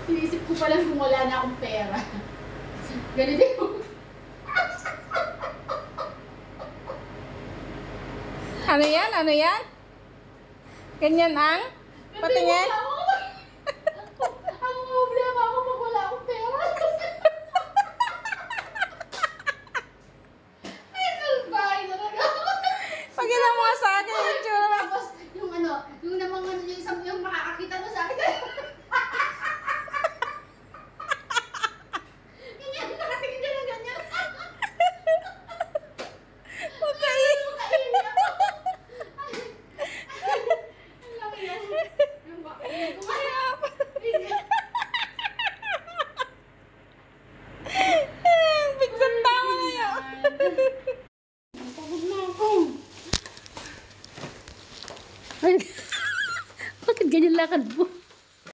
Inisip ko pa lang kung wala na akong pera. Ganito yung... Ano yan? Ano yan? Ganyan ang? Patingin? Ang problema ako pag wala akong pera. Ay, salbay talaga. Pagkita mo nga sa akin yung tsura. Tapos, yung ano, yung namang ano, yung makakakita mo sa akin. Ganyan, nakatingin dyan ng ganyan. Okay. Nakaili ako. Ang laki yan. Yung bakayin ko. Bigsan tao na yun. Pagod na ako. Ay, bakit ganyan lakad mo?